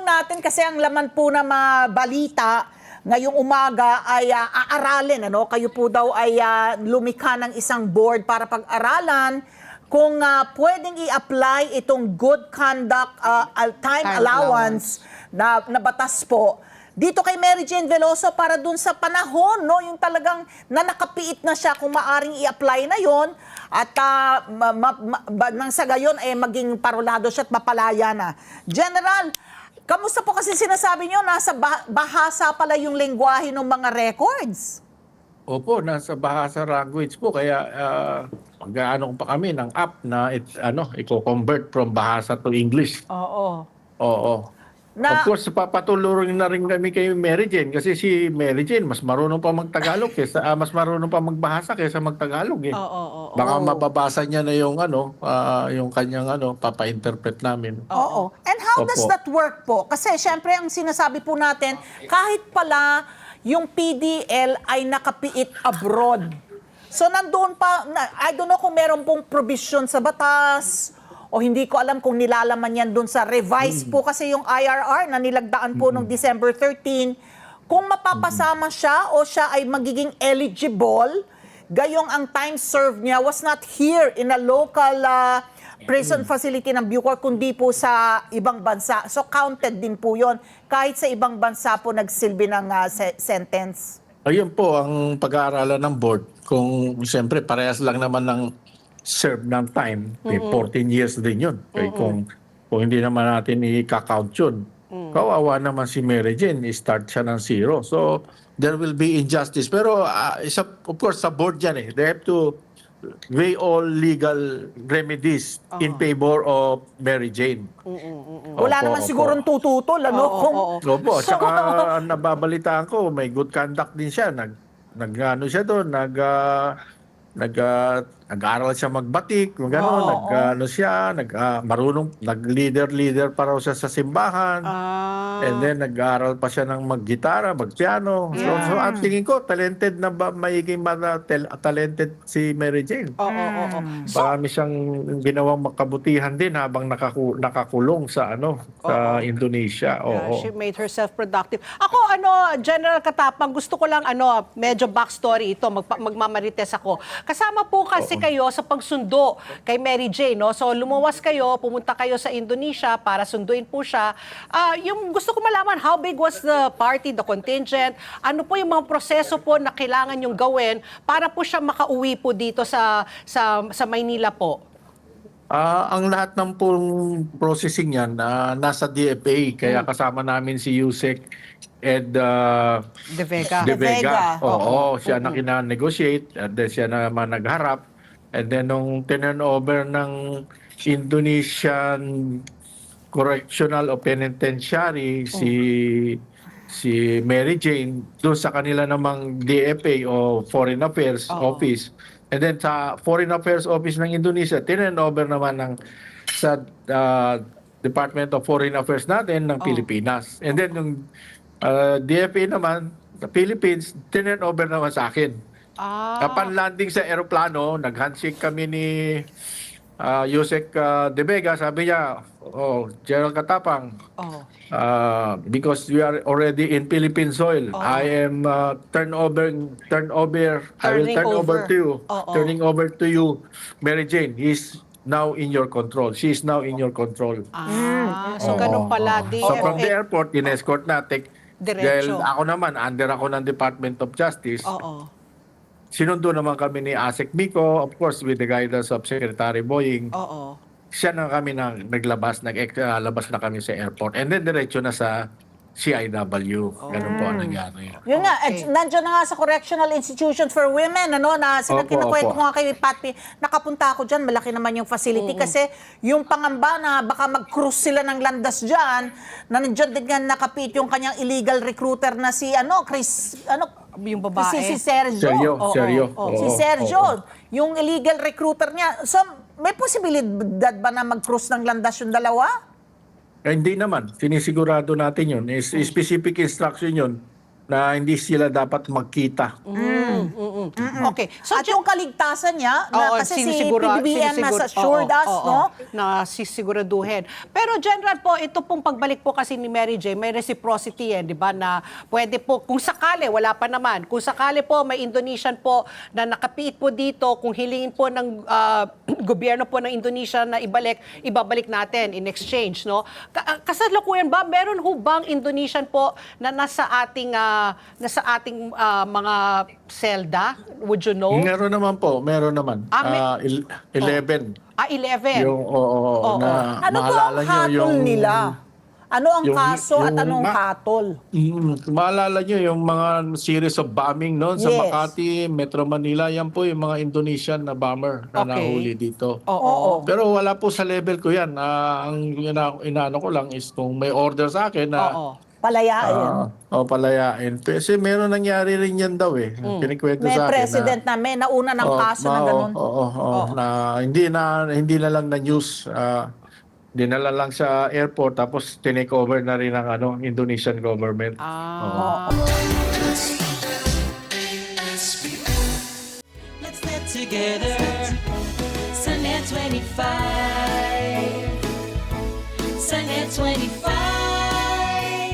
natin kasi ang laman po na mga balita ngayong umaga ay aaralin. Kayo po daw ay lumikha ng isang board para pag-aralan kung pwedeng i-apply itong good conduct time allowance na batas po dito kay Mary Jane Veloso para dun sa panahon, yung talagang nanakapiit na siya kung maaring i-apply na yon at nang sa gayon ay maging parolado siya at mapalaya na. General, kamusta po kasi sinasabi nyo, nasa bahasa pala yung lengguwahe ng mga records? Opo, nasa bahasa language po kaya mag-aano pa kami ng app na i-convert from bahasa to English. Oo. Oo. Of course, papatulorin na rin kami kay Mary Jane kasi si Mary Jane mas marunong pa mag-Tagalog mas marunong pa magbahasa kaysa mag-Tagalog eh. Oo. Baka mababasa niya na yung yung kanyang papa-interpret namin. Oo. And how does that work po? Kasi syempre ang sinasabi po natin, kahit pala yung PDL ay nakapiit abroad. So nandoon pa, I don't know kung meron pong provision sa batas o hindi ko alam kung nilalaman yan doon sa revise po kasi yung IRR na nilagdaan po noong December 13, kung mapapasama siya o siya ay magiging eligible, gayong ang time served niya was not here in a local prison facility ng Bucor, kundi po sa ibang bansa. So counted din po yon kahit sa ibang bansa po nagsilbi ng sentence. Ayun po ang pag-aaralan ng board. Kung siyempre parehas lang naman ng serve ng time, 14 years din yun. Kung hindi naman natin i-count yun, kawawa naman si Mary Jane, i-start siya ng zero. So, there will be injustice. Pero, of course, sa board yan eh. They have to weigh all legal remedies in favor of Mary Jane. Wala naman sigurong tututol, Opo, saka nababalitaan ko, may good conduct din siya. Nag-ano siya doon, nag-aaral siya magbatik, marunong, nag-leader pa raw siya sa simbahan. And then nag-aaral pa siya ng mag-gitara, mag-piano. So at tingin ko, talented na magiging talented si Mary Jane. Marami siyang ginawang makabutihan din habang nakakulong sa sa Indonesia. She made herself productive. Ako, General Katapang, gusto ko lang medyo backstory ito, magmamarites ako. Kasama po kasi kayo sa pagsundo kay Mary Jane, no? So lumuwas kayo, pumunta kayo sa Indonesia para sunduin po siya. Yung gusto ko malaman, how big was the party, the contingent? Ano po yung mga proseso po na kailangan yung gawin para po siya makauwi po dito sa Maynila po? Ang lahat ng pong processing yan nasa DFA, kaya kasama namin si Yusek Ed De Vega. Oo, siya na kina-negotiate, and then siya naman nagharap. And then nung turnover ng Indonesian Correctional o Penitentiary si Mary Jane doon sa kanila namang DFA o Foreign Affairs Office. And then sa Foreign Affairs Office ng Indonesia, turnover naman sa Department of Foreign Affairs natin ng Pilipinas. And then yung DFA naman, sa Philippines, turnover naman sa akin. Upon landing sa aeroplano, nag-handshake kami ni Yusek De Vega. Sabi niya, General Katapang, because we are already in Philippine soil, I am turning over to you, Mary Jane. He's now in your control. She is now in your control. So ganun pala. So from the airport, in-escort natin. Dahil Diretso. ako naman, under ako ng Department of Justice. Sinundo naman kami ni Asek Miko, of course, with the guidance of Secretary Boying. Siya na kami naglabas na kami sa airport. And then diretso na sa CIW. Ganun po ang nangyari. Yun nga, nandiyan na nga sa Correctional Institutions for Women, na kinukwento ko nga kay Patty, nakapunta ako dyan, malaki naman yung facility kasi yung pangamba na baka mag-cruise sila ng landas dyan, na nandiyan din nga nakapit yung kanyang illegal recruiter na si, yung babae. Si Sergio. Si Sergio, yung illegal recruiter niya. So, may posibilidad ba na mag-cruise ng landas yung dalawa? Hindi naman. Sinisigurado natin yun. Specific instruction yun na hindi sila dapat magkita. Okay. So, At yung kaligtasan niya, na, kasi si PBBM nas assured us, no? Na sisiguraduhin. Pero General po, ito pong pagbalik po kasi ni Mary J, may reciprocity di ba, na pwede po, kung sakali, wala pa naman, kung sakali po may Indonesian po na nakapiit po dito, kung hilingin po ng gobyerno po ng Indonesia na ibabalik natin in exchange, no? Kasalukuyan ba, meron ho bang Indonesian po na nasa ating mga selda? Would you know? Meron naman po, meron naman. 11. 11. Yung, na Ano po maalala ang nyo hatol nila? Ano ang kaso at anong hatol? Maalala nyo yung mga series of bombing no? Sa Yes. Makati, Metro Manila, yan po yung mga Indonesian na bomber na nahuli dito. Oo. Pero wala po sa level ko yan. Ang inaano ko lang is kung may order sa akin na Palayain. palayain. Kasi meron nangyari rin yan daw eh. Kinikwento May sa akin president na may nauna ng kaso na ganun. na hindi na lang na news. Dinala lang sa airport tapos tinake over na rin ng Indonesian government. Let's get together. Sunday 25. Sunday 25.